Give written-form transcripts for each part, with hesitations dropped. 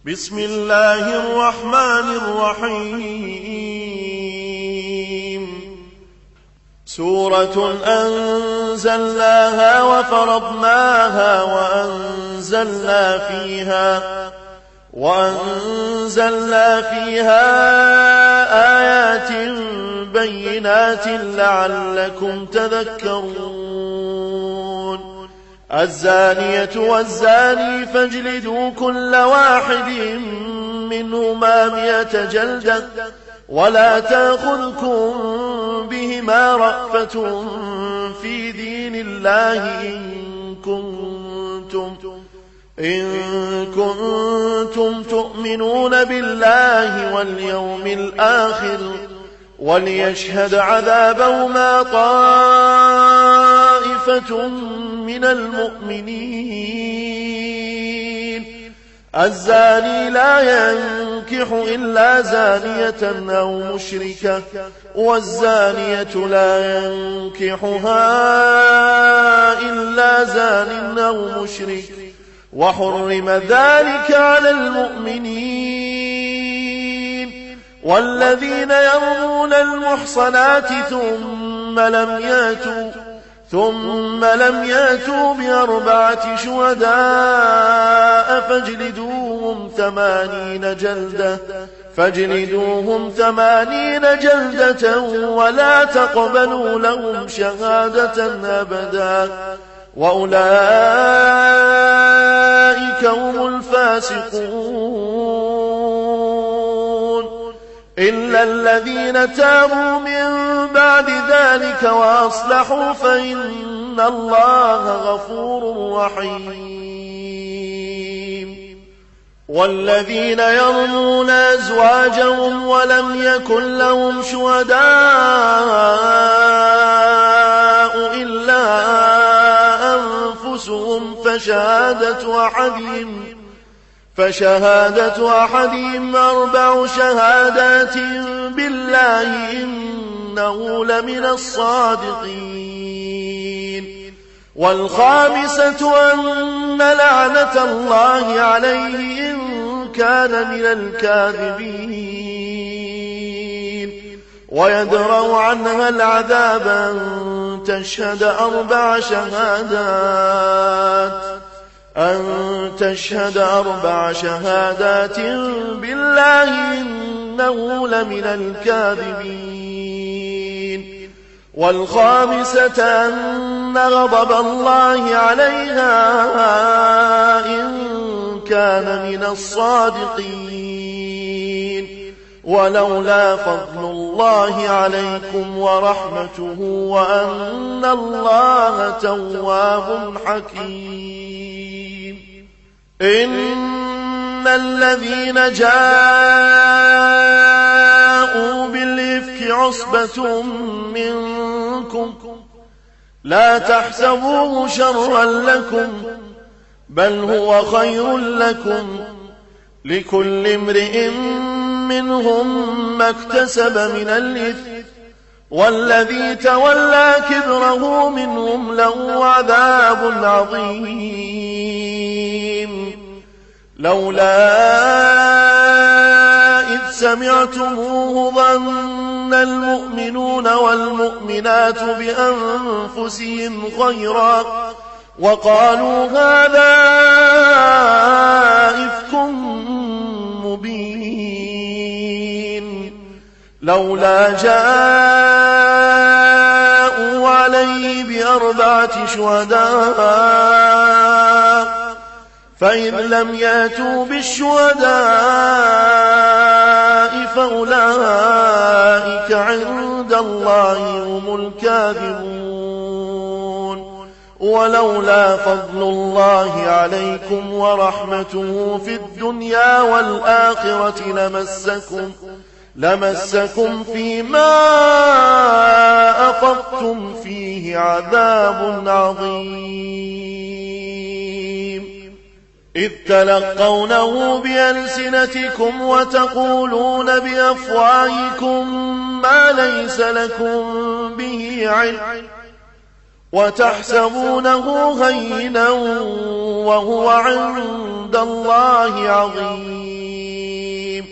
بسم الله الرحمن الرحيم. سورة أنزلناها وفرضناها وأنزلنا فيها آيات بينات لعلكم تذكرون. الزانية والزاني فاجلدوا كل واحد منهما 100 جلدة ولا تأخذكم بهما رأفة في دين الله إن كنتم تؤمنون بالله واليوم الآخر وليشهد عذابهما طائفة من المؤمنين. الزاني لا ينكح إلا زانية أو مشركة والزانية لا ينكحها إلا زان أو مشرك وحرم ذلك على المؤمنين. والذين يرمون المحصنات ثم لم ياتوا ب4 شهداء فاجلدوهم 80 جلدة ولا تقبلوا لهم شهادة أبدا وأولئك هم الفاسقون. إلا الذين تابوا من بعد ذلك وأصلحوا فإن الله غفور رحيم. والذين يرمون أزواجهم ولم يكن لهم شهداء إلا أنفسهم فشهادة أحدهم 4 شهادات بالله إنه لمن الصادقين. والخامسة أن لعنة الله عليه إن كان من الكاذبين. ويدرأ عنها العذاب أن تشهد 4 شهادات بالله إنه لمن الكاذبين. والخامسة أن غضب الله عليها إن كان من الصادقين. ولولا فضل الله عليكم ورحمته وأن الله تواب حكيم. إن الذين جاءوا بالإفك عصبة منكم لا تحسبوه شرا لكم بل هو خير لكم لكل امرئ منهم ما اكتسب من الإثم والذي تولى كبره منهم له عذاب عظيم. لولا إذ سمعتموه ظن المؤمنون والمؤمنات بأنفسهم خيرا وقالوا هذا إفك مبين. لولا جاءوا عليه ب4 شهداء فإن لم ياتوا بالشهداء فأولئك عند الله هم الكاذبون. ولولا فضل الله عليكم ورحمته في الدنيا والآخرة لمسكم فيما أفضتم فيه عذاب عظيم. إذ تلقونه بألسنتكم وتقولون بأفواهكم ما ليس لكم به علم وتحسبونه هينا وهو عند الله عظيم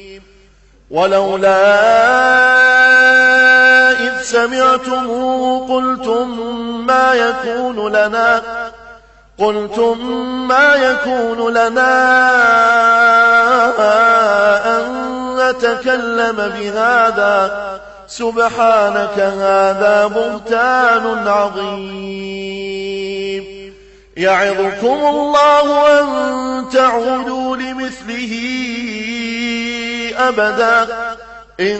ولولا إذ سمعتموه قلتم ما يكون لنا أن نتكلم بهذا سبحانك هذا بهتان عظيم يعظكم الله أن تعودوا لمثله أبدا إن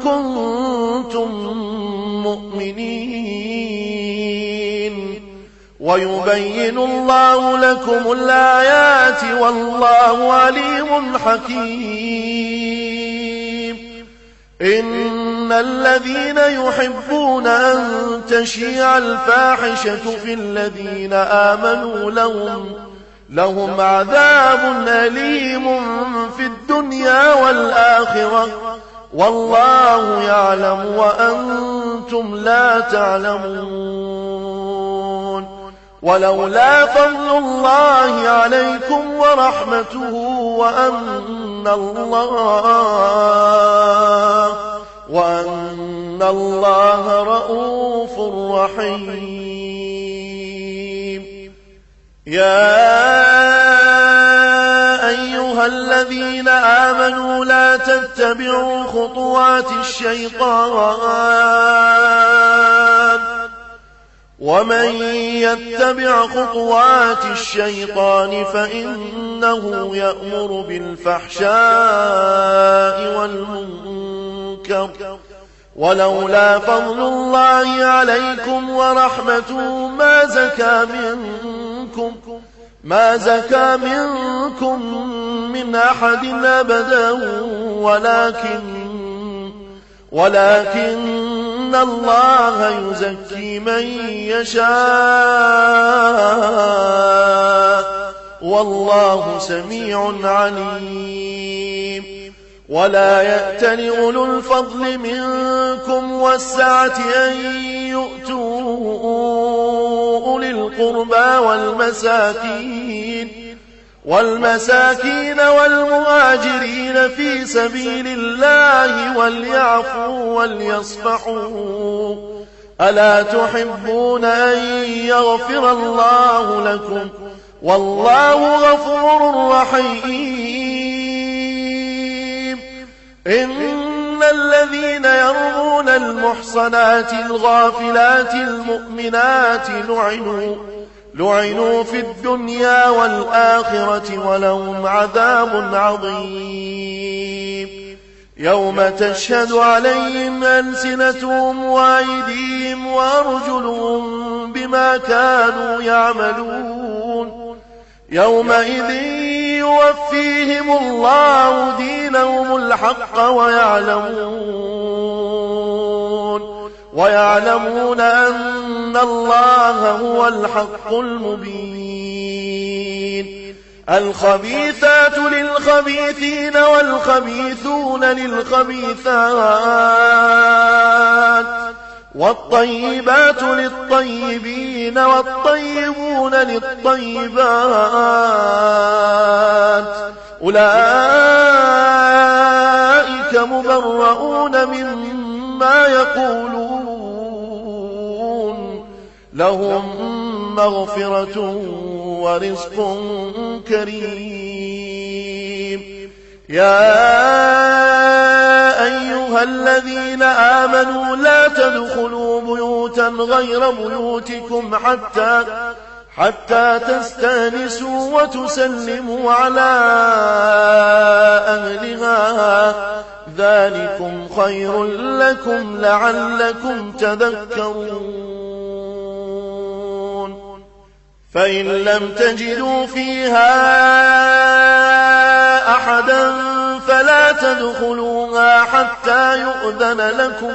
كنتم مؤمنين ويبين الله لكم الآيات والله عليم حكيم إن الذين يحبون أن تشيع الفاحشة في الذين آمنوا لهم عذاب أليم في الدنيا والآخرة والله يعلم وأنتم لا تعلمون ولولا فضل الله عليكم ورحمته وأن الله رؤوف رحيم يا أيها الذين آمنوا لا تتبعوا خطوات الشيطان ومن يتبع خطوات الشيطان فإنه يأمر بالفحشاء والمنكر ولولا فضل الله عليكم ورحمته ما زكى منكم من أحد أبدا ولكن الله يزكي من يشاء والله سميع عليم ولا يأتل أولو الفضل منكم والسعة أن يؤتوا أولي القربى والمساكين والمهاجرين في سبيل الله وليعفوا وليصفحوا ألا تحبون أن يغفر الله لكم والله غفور رحيم إن الذين يرمون المحصنات الغافلات المؤمنات لعنوا في الدنيا والآخرة ولهم عذاب عظيم يوم تشهد عليهم ألسنتهم وأيديهم وأرجلهم بما كانوا يعملون يومئذ يوفيهم الله دينهم الحق ويعلمون أن الله هو الحق المبين الخبيثات للخبيثين والخبيثون للخبيثات والطيبات للطيبين والطيبون للطيبات أولئك مبرؤون مما يقولون لهم مغفرة ورزق كريم يا أيها الذين آمنوا لا تدخلوا بيوتا غير بيوتكم حتى تستانسوا وتسلموا على أهلها ذلكم خير لكم لعلكم تذكرون فإن لم تجدوا فيها أحدا فلا تدخلوها حتى يؤذن لكم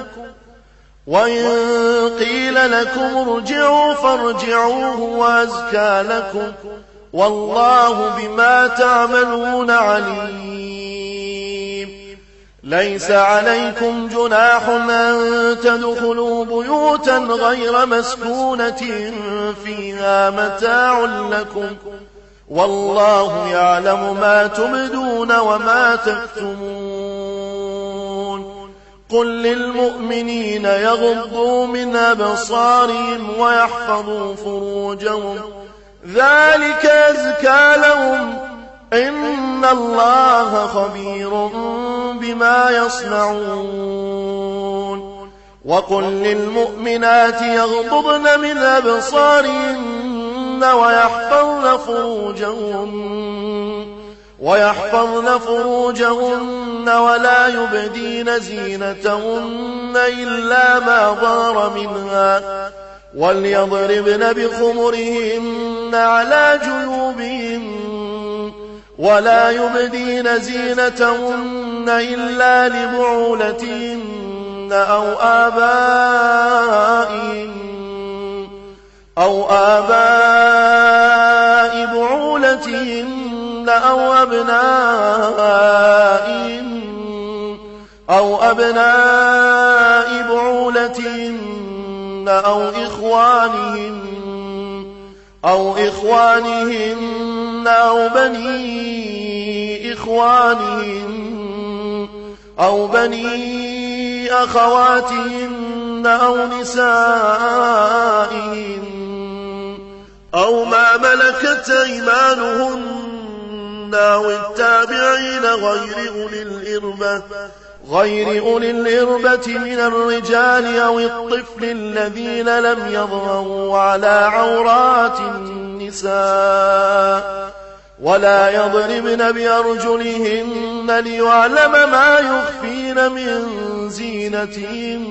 وإن قيل لكم ارجعوا فارجعوا هو أزكى لكم والله بما تعملون عليم ليس عليكم جناح أن تدخلوا بيوتا غير مسكونة فيها متاع لكم والله يعلم ما تبدون وما تكتمون قل للمؤمنين يغضوا من أبصارهم ويحفظوا فروجهم ذلك أزكى لهم إن الله خبير بما يصنعون وقل للمؤمنات يغضضن من أبصارهن ويحفظن فروجهن ولا يبدين زينتهن إلا ما ظهر منها وليضربن بخمرهن على جيوبهن ولا يبدين زينتهن إلا لبعولتهن أو آباء بعولتهن أو أبناء بعولتهن أو إخوانهن أو بني إخوانهن أو بني أخواتهن أو نسائهن أو ما ملكت أيمانهن أو التابعين غير أولي الإربة من الرجال أو الطفل الذين لم يظهروا على عورات النساء ولا يضربن بأرجلهن ليعلم ما يخفين من زينتهن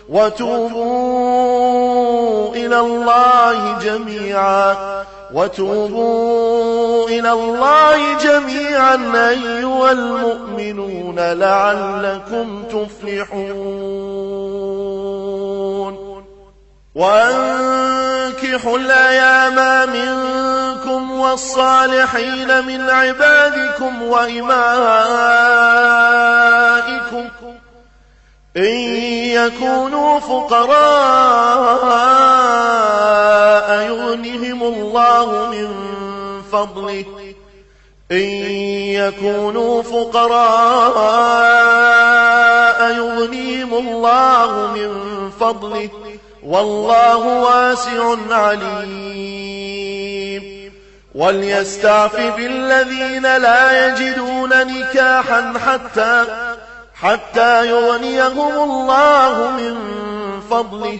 وتوبوا إلى الله جميعا أيها المؤمنون لعلكم تفلحون وأنكحوا الأيام منكم والصالحين من عبادكم وإمائكم إن يكونوا فقراء يغنهم الله من فضله والله واسع عليم وليستعفف الذين لا يجدون نكاحا حتى يغنيهم الله من فضله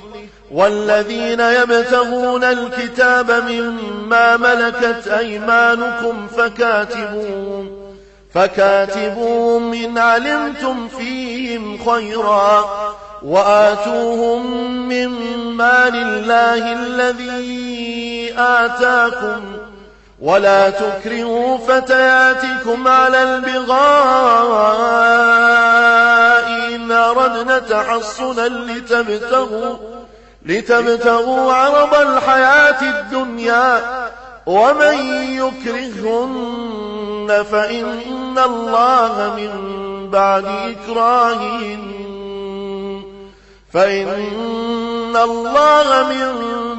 والذين يبتغون الكتاب مما ملكت أيمانكم فكاتبوهم إن علمتم فيهم خيرا وآتوهم من مال الله الذي آتاكم ولا تكرهوا فتياتكم على البغاء إن أردنا تحصنا لتبتغوا عرض الحياة الدنيا ومن يكرهن فإن الله من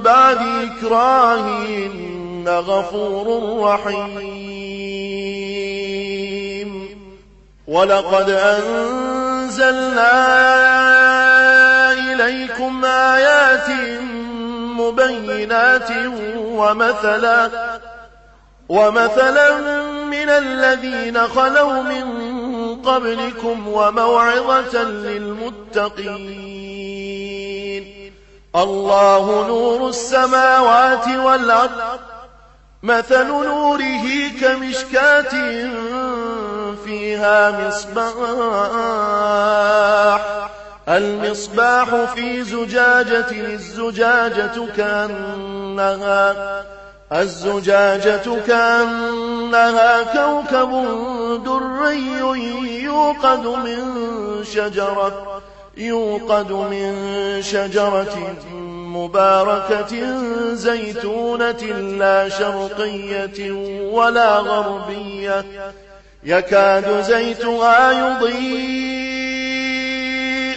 بعد إكراههن غفور رحيم ولقد أنزلنا إليكم آيات مبينات ومثلا من الذين خلوا من قبلكم وموعظة للمتقين الله نور السماوات والأرض مثل نوره كمشكاة فيها المصباح في زجاجة الزجاجة كأنها كوكب دري يوقد من شجرة مباركة زيتونة لا شرقية ولا غربية يكاد زيتها يضيء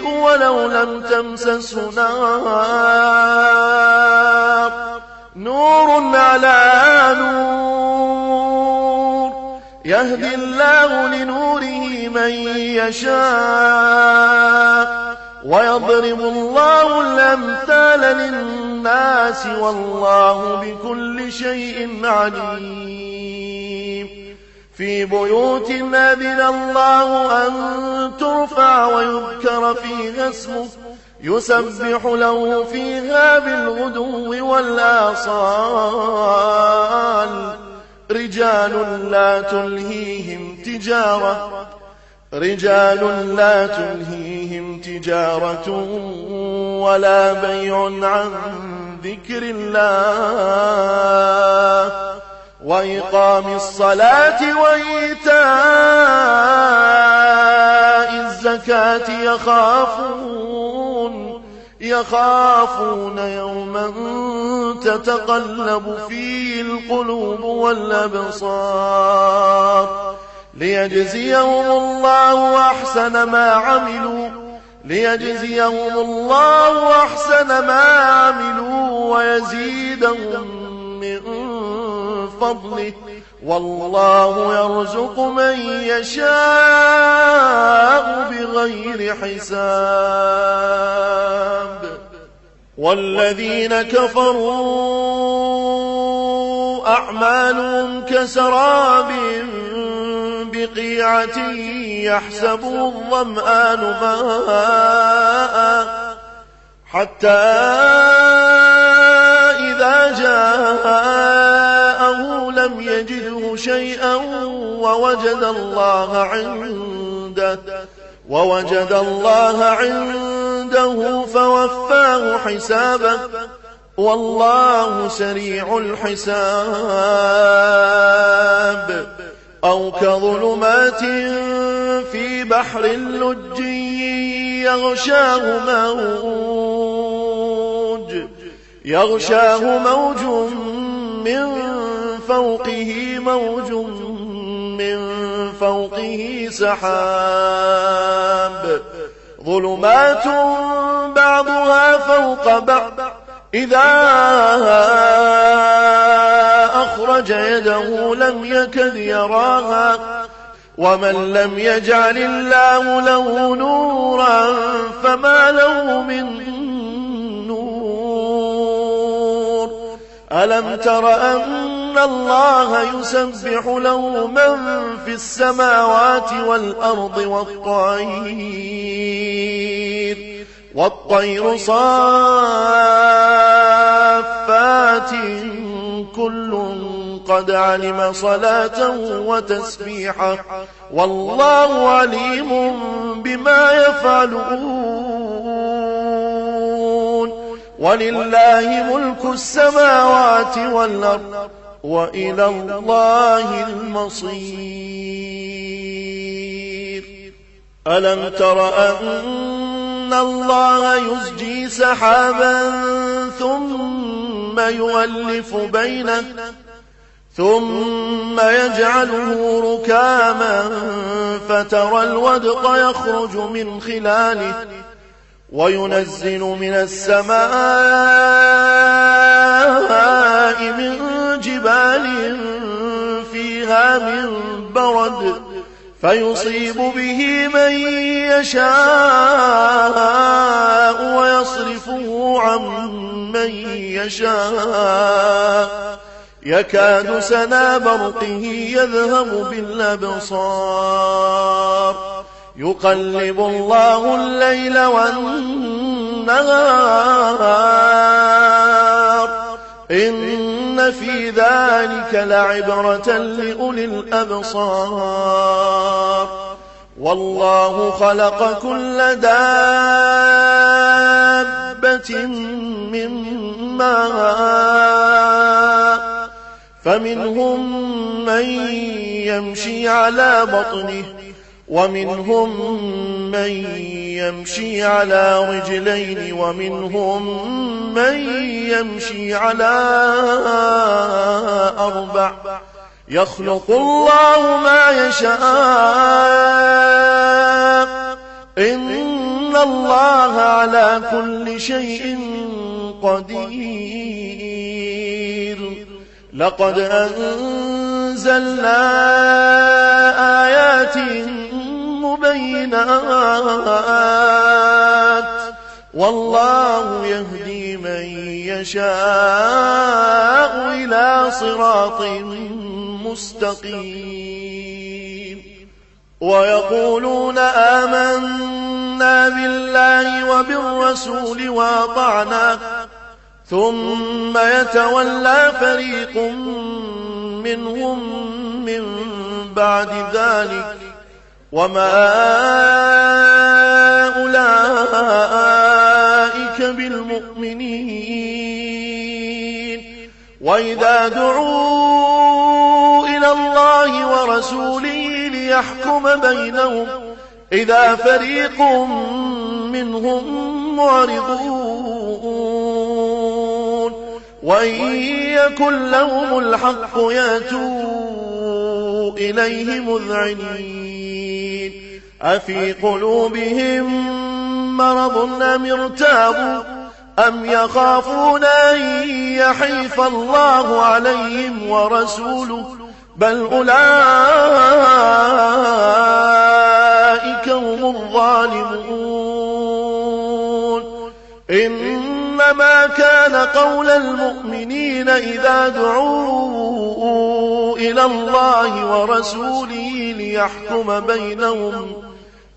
ولو لم تمسسه نار نور على نور يهدي الله لنوره من يشاء ويضرب الله الأمثال للناس والله بكل شيء عليم في بيوت أذن الله أن ترفع ويذكر فيها اسمه يسبح له فيها بالغدو والآصال رجال لا تلهيهم تجارة ولا بيع عن ذكر الله وإقام الصلاة وإيتاء الزكاة يخافون يوما تتقلب فيه القلوب والأبصار ليجزيهم الله أحسن ما عملوا ويزيدهم من فضله والله يرزق من يشاء بغير حساب والذين كفروا أعمالهم كسراب بقيعة يحسبه الظمآن ماء حتى إذا جاءه لم يجده شيئا ووجد الله عنده فوفاه حسابه والله سريع الحساب أو كظلمات في بحر لج يغشاه موج من فوقه سحاب ظلمات بعضها فوق بعض إذا أخرج يده لم يكد يراها ومن لم يجعل الله له نورا فما له من نور ألم تر أن الله يسبح له من في السماوات والأرض والطير صافات كل قد علم صلاته وتسبيحه والله عليم بما يفعلون ولله ملك السماوات والأرض وإلى الله المصير ألم تر أن الله يزجي سحابا ثم يؤلف بينه ثم يجعله ركاما فترى الودق يخرج من خلاله وينزل من السماء من جبال فيها من برد فيصيب به من يشاء ويصرفه عن من يشاء يكاد سنا برقه يذهب بالأبصار يقلب الله الليل والنهار إن في ذلك لعبرة لأولي الأبصار والله خلق كل دابة من ماء فمنهم من يمشي على بطنه ومنهم من يمشي على رجلين ومنهم من يمشي على 4 يخلق الله ما يشاء إن الله على كل شيء قدير لقد أنزلنا آيات مبينات والله يهدي من يشاء إلى صراط مستقيم ويقولون آمنا بالله وبالرسول وأطعنا ثم يتولى فريق منهم من بعد ذلك وما أولئك بالمؤمنين وإذا دعوا إلى الله ورسوله ليحكم بينهم إذا فريق منهم معرضون وإن يكن لهم الحق يأتوا إليه مذعنين أفي قلوبهم مرض أم ارتابوا أم يخافون أن يحيف الله عليهم ورسوله بل أولئك هم الظالمون إنما كان قول المؤمنين إذا دعوا إلى الله ورسوله ليحكم بينهم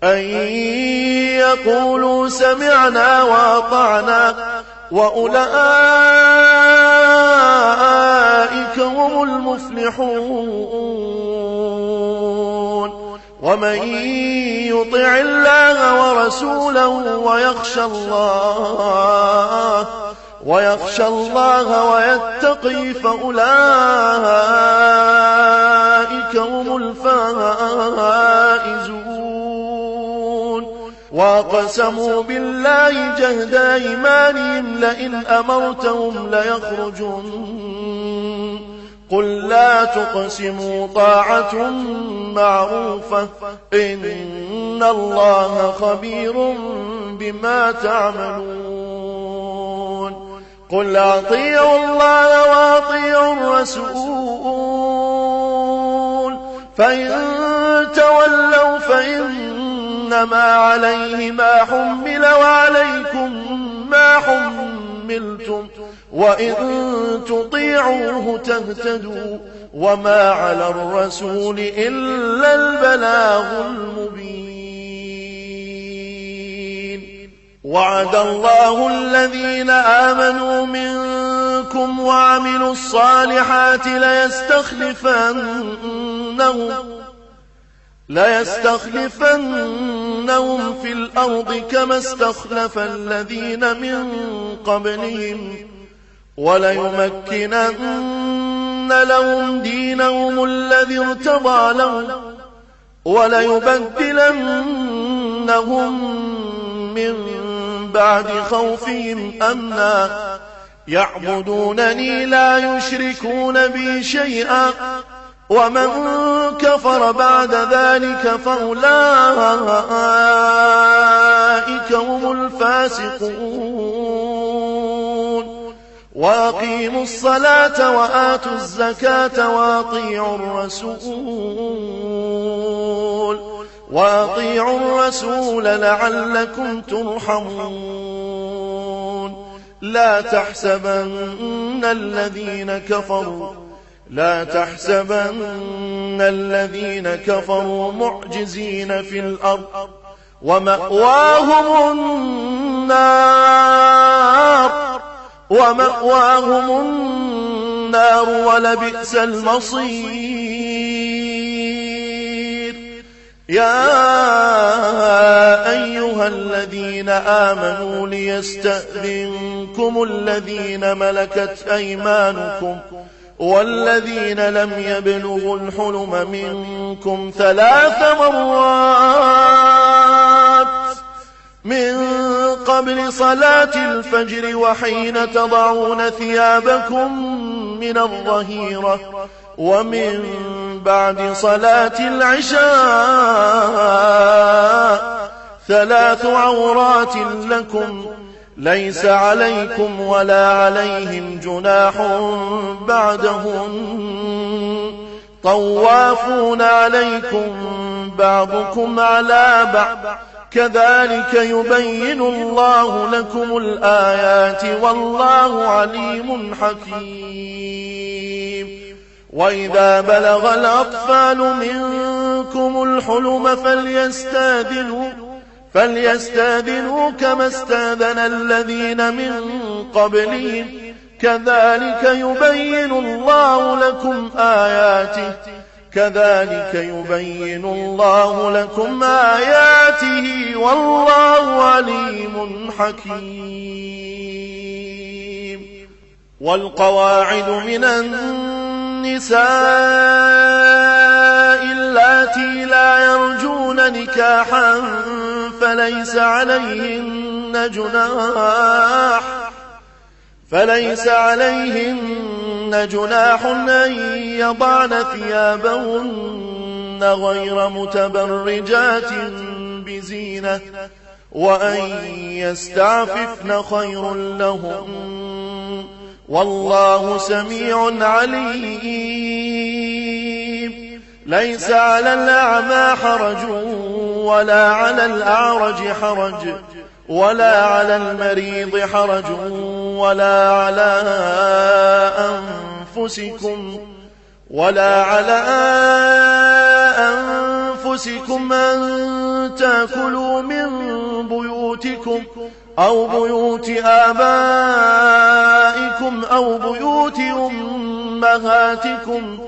أن يقولوا سمعنا وأطعنا وأولئك هم المفلحون ومن يطع الله ورسوله ويخشى الله ويتقي فأولئك هم الفائزون وقسموا بالله جهد أيمانهم لئن أمرتهم ليخرجون قل لا تقسموا طاعة معروفة إن الله خبير بما تعملون قل أطيعوا الله وأطيعوا الرسول فإن تولوا فإنما عليه ما حمل وعليكم ما حملتم وإن تطيعوه تهتدوا وما على الرسول إلا البلاغ المبين وعد الله الذين آمنوا منكم وعملوا الصالحات ليستخلفنهم في الأرض كما استخلف الذين من قبلهم وليمكنن لهم دينهم الذي ارتضى لهم وليبدلنهم من بعد خوفهم أمنا يعبدونني لا يشركون بي شيئا ومن كفر بعد ذلك فأولئك هم الفاسقون وأقيموا الصلاة وآتوا الزكاة وأطيعوا الرسول لعلكم ترحمون لا تحسبن الذين كفروا معجزين في الأرض ومأواهم النار ولبئس المصير يا أيها الذين آمنوا ليستأذنكم الذين ملكت أيمانكم والذين لم يبلغوا الحلم منكم 3 مرات من قبل صلاة الفجر وحين تضعون ثيابكم من الظهيرة ومن بعد صلاة العشاء 3 عورات لكم ليس عليكم ولا عليهم جناح بعدهن طوافون عليكم بعضكم على بعض كذلك يبين الله لكم الآيات والله عليم حكيم. وإذا بلغ الأطفال منكم الحلم فليستاذنوا كما استاذن الذين من قبلهم كذلك يبين الله لكم آياته والله عليم حكيم. والقواعد من النساء اللاتي لا يرجون نكاحا فليس عليهن جناح أن يضعن ثيابهن غير متبرجات بزينة وأن يستعففن خير لهم والله سميع عليم. ليس على الأعمى حرج ولا على الأعرج حرج ولا على المريض حرج ولا على أنفسكم أن تأكلوا من بيوتكم أو بيوت آبائكم أو بيوت أمهاتكم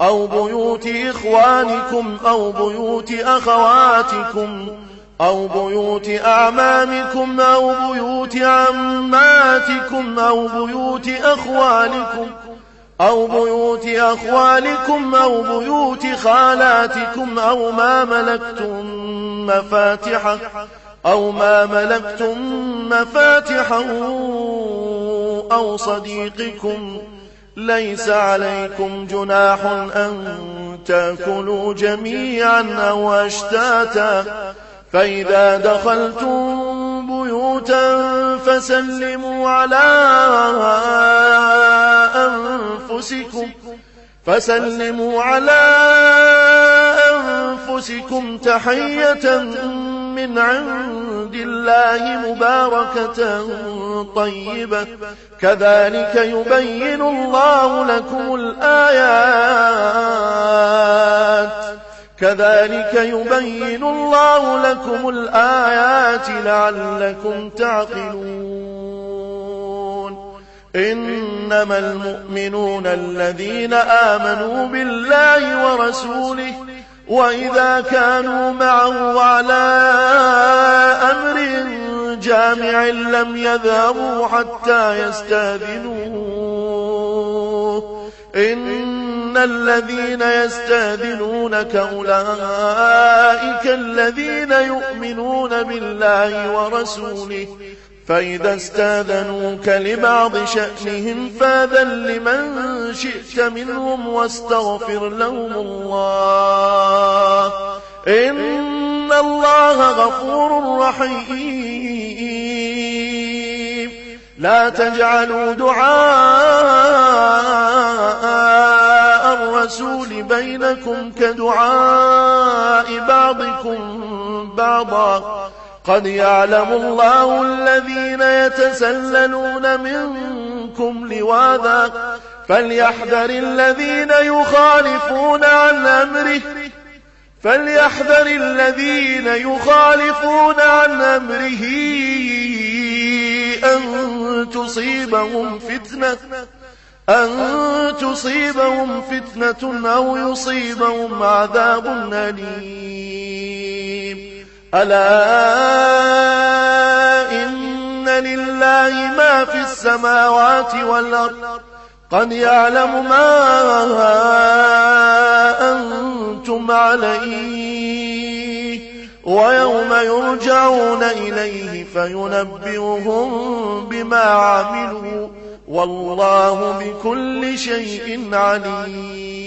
أو بيوت إخوانكم أو بيوت أخواتكم أو بيوت أعمامكم أو بيوت عماتكم أو بيوت أخوالكم أو بيوت خالاتكم أو ما ملكتم مفاتحه أو صديقكم ليس عليكم جناح أن تأكلوا جميعا أو أشتاتا فإذا دخلتم بيوتا فسلموا على أنفسكم تحية من عند الله مباركة طيبة كذلك يبين الله لكم الآيات لعلكم تعقلون. إنما المؤمنون الذين آمنوا بالله ورسوله وإذا كانوا معه على أمر جامع لم يذهبوا حتى يستأذنوه إن الذين يستأذنونك أولئك الذين يؤمنون بالله ورسوله فإذا استاذنوك لبعض شأنهم فاذن لمن شئت منهم واستغفر لهم الله إن الله غفور رحيم. لا تجعلوا دعاء الرسول بينكم كدعاء بعضكم بعضا قد يعلم الله الذين يتسللون منكم لواذا فليحذر الذين يخالفون عن أمره أن تصيبهم فتنة أو يصيبهم عذاب أليم. ألا إن لله ما في السماوات والأرض قد يعلم ما أنتم عليه ويوم يرجعون إليه فينبئهم بما عملوا والله بكل شيء عليم.